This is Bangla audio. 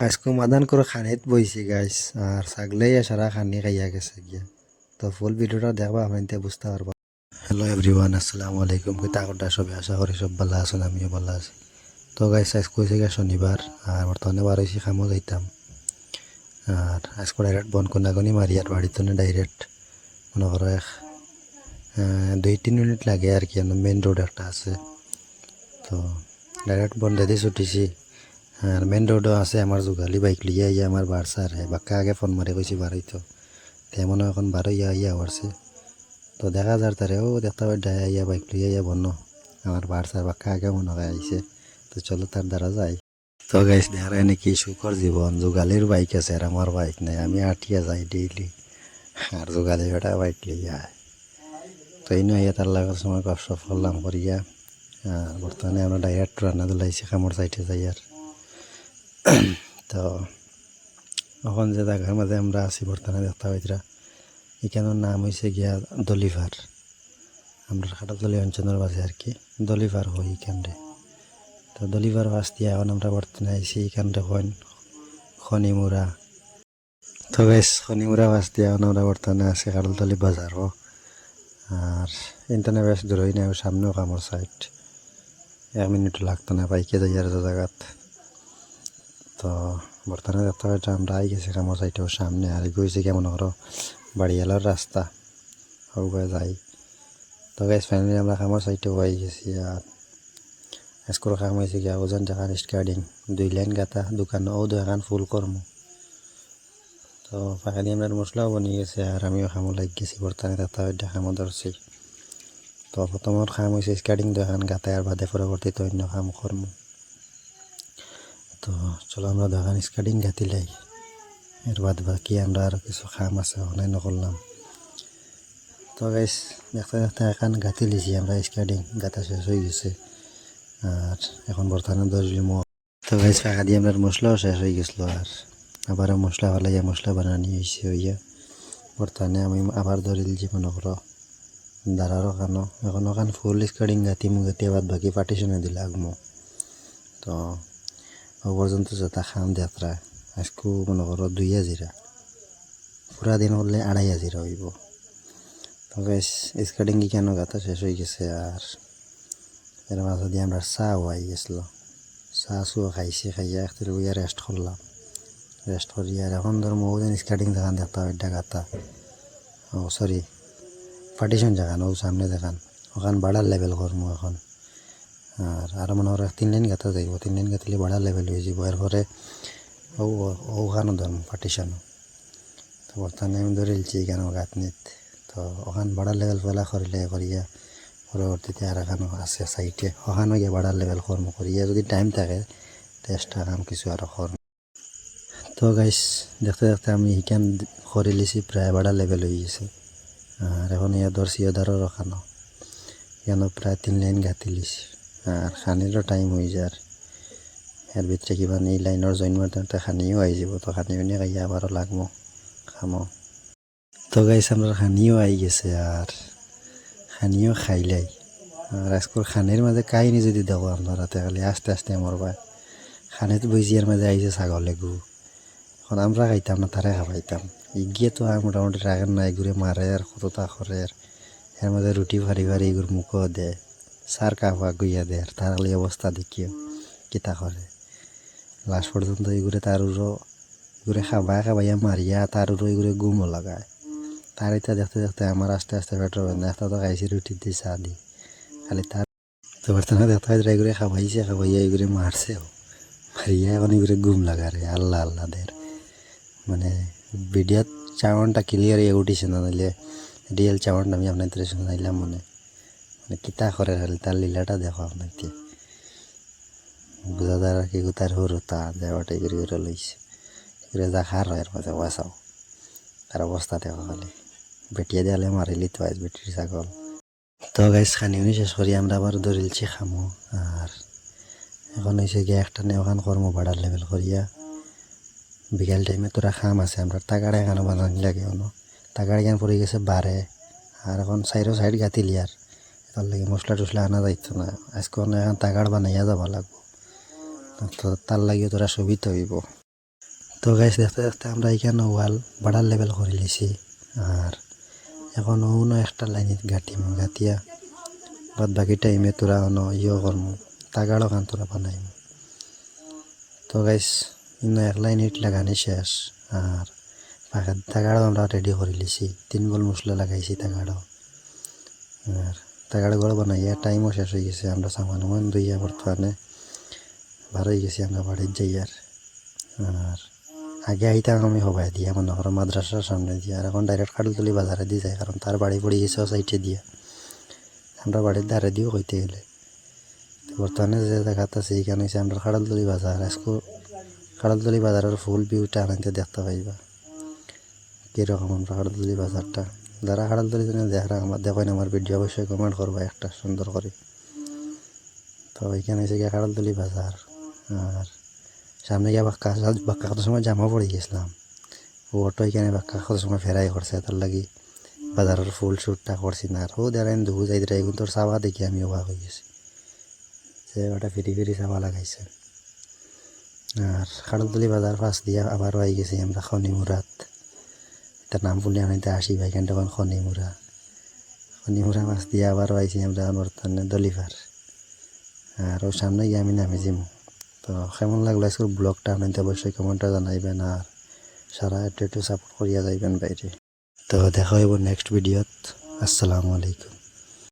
আজকে মাদান করে খানিত বইছি গাইস আর ছাগলেই সারা খানি খাইয়া গেছে গিয়া। তো ফুল ভিডিওটা দেখবা আপনাদের বুঝতে পারবা। হ্যালো এভরিওয়ান, আসসালামু আলাইকুম। কিতা সবাই আশা করি সব ভালো আছেন, আমিও ভালো আছি। তো গাইস আজকে হয়েছে গিয়া শনিবার আর বর্তমানে বার হয়েছি খামো যাইতাম। আর আজকে ডাইরেক্ট বন কোনাগনি মারি আর বাড়িতে ডাইরেক্ট মনে করো 2-3 মিনিট লাগে আর কি, মেন রোড একটা আছে। তো ডাইরেক্ট বন্ধে দিয়ে ছুটিছি। আর মেন রোডও আছে আমার যোগালি বাইক লিয়ে আইয়া আমার বাড়সার বাক্কা আগে ফোন মারি কইছি বাড়াইতো তেমন এখন বারো ইয়া করছে। তো দেখা যার তারেও দেখতে পাই ডাই আইয়া বাইক লিয়ে আইয়া বন্য আমার বাড়সার বাক্কা আগে মনে হয় আইছে। তো চলো তার দ্বারা যাই। তো গাইস দেখা নাকি সুখর জীবন, যোগালির বাইক আছে আর আমার বাইক নাই, আমি আটিয়া যাই ডেইলি আর যোগালি বেটা বাইক লিয়ে আয়। তো এই নয় তার লাগার সময় গপসপ করলাম করিয়া। আর বর্তমানে আমরা ডাইরেক্ট রান্না দিলাইছি খামর সাইডে যাই। আর তো এখন যে জায়গার মাঝে আমরা আছি বর্তমানে দেখতে পাইতরা এখানের নাম হয়েছে গিয়া দলিভার। আমরা খাটাতলি অঞ্চলের বাজে আর কি দলিভার হই এখানরে। তো দলিভার বাস দিয়ে এখন আমরা বর্তমানে আইছি এখানরে হন খনিমুরা। তো বেশ খনিমুরা বাস দিয়ে এখন আমরা বর্তমানে আছি খাটাতলি বাজারও। আর ইন্টারনে বেশ দূরই নাই, সামনেও কামর সাইড 1 মিনিট লাগতো না বাইকে যাই আর জায়গাত। তো বর্তমানে দেখতে পাই আমরা আই গেছি কামর সাইডেও সামনে, আর গেছি কেমন করো বাড়িয়ালার রাস্তা ওগুলো যাই। তো গাইস ফাইনালি আমরা কামর সাইডেও আই গেছি। আর আজকের কাম হয়েছে গিয়া ওজন জায়গার স্টার্টিং 2 লাইন গাতা দোকান ও দোকান ফুল কর্ম। তো ফাঁকালি আমরা মশলাও বনিয়ে গেছে আর আমিও খামো লাগ গেছি বর্তমানে দেখতে পাই খামো ধরছি। তো প্রথমত খাম হয়েছে স্টার্টিং দোকান গাতায় আর বাদে পরবর্তীতে অন্য কাম কর্ম। তো চলো আমরা দোকান স্টার্টিং গাতি লাই, এর বাদ বাকি আমরা আরও কিছু খাম আছে অনলাইন করলাম। তো গাইস দেখতে দেখতে এখন গাঁথি লিছি আমরা, স্টার্টিং গাঁথা শেষ হয়ে গেছে। আর এখন বর্তমানে 10 বিমো। তো গাইস ফাঁকা দিয়ে আমরা মশলাও শেষ হয়ে গেছিলো আর আবারও মশলা ফালাইয়া মশলা বানানি হয়েছে হইয়া। বর্তমানে আমি আবার ধরিল যে মনে করো দাঁড়ারও কানো এখন ওখান ফুল স্টার্টিং গাঁথি গাঁথি বাদ বাকি পার্টিশনে দিলে আগমো। তো ও পর্যন্ত যেটা খাম যাত্রা আজকু মনে করো 2 হাজিরা, পুরা দিন করলে 2.5 হাজিরা হইব। তো বেশ স্কার্টিং কেন গাতা শেষ হয়ে গেছে। আর এর মাঝে দিয়ে আমরা চাও আই গেছিল, চা চুও খাইছি, খাইয়া একটু বইয়া রেস্ট করলাম। রেস্ট করি আর এখন ধর মৌদিন স্কার্টিং দেখান দেখতে ওইটা গাতা ও সরি পার্টিশন দেখান ও সামনে দেখান ওখান বাড়ার লেভেল করবো এখন। আর আরও মনে হয় 3 লাইন গাতা যাইব, 3 লাইন গাতলে বাড়ার লেভেল হয়ে যাব। এরপরে ওখানও ধরুন পার্টিশনও। তো বর্তমানে আমি ধরেছি এখানেও গাঁথনিত। তো ওখান বাড়ার লেভেল ফেলা করিলে করিয়া পরবর্তীতে আর এখানেও আছে সাইডে ওখানেও গিয়ে বাড়ার লেভেল কর্ম করিয়া যদি টাইম থাকে চেষ্টা কাম কিছু আরও কর্ম। তো গাইস দেখতে দেখতে আমি এখান করে লিছি প্রায় বাড়ার লেভেল হয়ে গেছে। আর এখন ইয়া ধরছি ওধারও রখানো এখানেও প্রায় 3 লাইন গাঁথি লিছি। আর খানিরও টাইম হয়ে যায় আর এর ভিতরে কিবা এই লাইনের জয়েন মারতে খানিও আই যাব। তো খানিও নিয়ে গাইয়া আবারও লাগবো খামো। তো গাইস আমরা খানিও আই গেছে আর খানিও খাইলাই। আর আজকের খানের মাঝে কাহিনি যদি দেখো আপনারা তাহলে আস্তে আস্তে মরবা। খানেত বইজিয়ার মাঝে আইছে ছাগলে গু, এখন আমরা খাইতাম না তারা খাবাইতাম। ইগিয়ে তো আর মোটামুটি রাখেন না, এগুলো মারে আর কতটা করে। এর মাঝে রুটি ভারি ভারি এগুর মুখও দেয়, সার কাপা গুইয়া দেয়। তার অবস্থা দেখিও কিতা করে লাস্ট পর্যন্ত এগুলো তার এগুলো খাবাইয়া মারিয়া তার এগুলো গুমও লাগায়। তার এটা দেখতে দেখতে আমার আস্তে আস্তে পেট্রোল বেঁধে একটা তো খাইছি রুটি দিয়ে চা দি খালি তার। তো বর্তমানে দেখতে হয় এগুলো খাবাইয়া এগুলো মারছেও মারিয়া এখন এগুলো গুম লাগারে আল্লাহ আল্লাহদের। মানে ভিডিওত চাউনটা ক্লিয়ার ইয়ে উঠিছে না, নাইলে রিয়েল চাউনটা আমি আপনাদের শোনাইলাম। মানে মানে কিতা করে তার লীলাটা দেখো আপনাকে বোঝা যায় আর কি। তার হরু তা দেওয়াটা এগুলো করে লইছে এগুলো যা খার হয় এর মাঝে বাঁচাও। তার অবস্থা দেখো খালি বেটিয়ে দেওয়ালে মারিলি তো আজ বেটির ছাগল। তো গাইস খানিউনি শেষ করি আমরা আবার ধরিলছি খামো। আর এখন হয়েছে গিয়ে একটা নে ওখান কর্ম বাড়ার লেভেল করিয়া বিকাল টাইমে তোরা খাম আছে আমরা টাকাটা এখানে বানানি লাগে অন্য টাকার জ্ঞান পড়ে গেছে বারে। আর এখন সাইড গাঁতিলি আর তার লাগে মশলা টসলা আনা যাইতো না। আজকে এখন টাকার বানাইয়া যাবা লাগবো, তো তার লাগে তোরা সুবিধা হইব। তো গাইস দেখতে দেখতে আমরা এখানে ওয়াল বাড়ার লেভেল করে লিছি আর এখন অন্য একটা লাইনে গাতিয়া বাদ বাকি টাইমে তোরা ইয়ে করমু তাগাড়ো খান তোরা বানাইমু। তো গাইস ইন্ন এক লাইন ইট লাগানি শেষ আর তাগাড়ো আমরা রেডি করে লিছি 3 গোল মশলা লাগাইছি তাগাড়ো আর তাগাড়ো গড় বানাইয়া টাইমও শেষ হয়ে গেছে আমরা সামান দুইয়া বর্তমানে বার হয়ে গেছি আমরা বাড়ির যাই আর আগে আইতাম আমি হবাই দিয়া মনে করো মাদ্রাসার সামনে দিয়া আর এখন ডাইরেক্ট কাটলতলি বাজারে দিয়ে যায় কারণ তার বাড়ি পড়ে গেছে সাইডে দিয়া আমরা বাড়ির ধারে দিয়েও হইতে গেলে বর্তমানে যে জায়গাটা আছে এইখানে হচ্ছে আমরা কাটলতলি বাজার আজকে কাটলতলি বাজারের ফুল ভিউটা আনতে দেখতে পাইবা কীরকম আমরা কাটলতলি বাজারটা যারা কাটলতলি দেখেন আমার ভিডিও অবশ্যই কমেন্ট করবা একটা সুন্দর করে। তো এইখানে হচ্ছে গিয়ে কাটলতলি বাজার আর সামনে গিয়ে বাক্কা কত সময় জামা পড়ে গেছিলাম অটো এখানে বাক্কা কত সময় ফেরাই করছে তার লাগি বাজারের ফুল শ্যুটটা করছি না আর ও দেখান দুহু যাই দিলে এখন তোর চাবা দেখি আমি অবাক হয়ে গেছি যে ওটা ফিরি ফিরি চাবা লাগাইছে। আর কাটলতলি বাজার পাশ দিয়ে আবারও আই গেছি আমরা খনিমুরাত তার নাম বললে আমি আসি ভাইখান তখন খনিমুরা পাশ দিয়ে আবারও আইছি আমরা বর্তমানে দলিভার আর ওর সামনে গিয়ে আমি নামে যাবো। তো কেমন লাগলো আজকের ব্লগটা আপনাদের অবশ্যই কমেন্টে জানাইবেন আর সারা একটু সাপোর্ট করিয়া যাইবেন বাইরে। তো দেখা হইব নেক্সট ভিডিওত। আসসালামু আলাইকুম।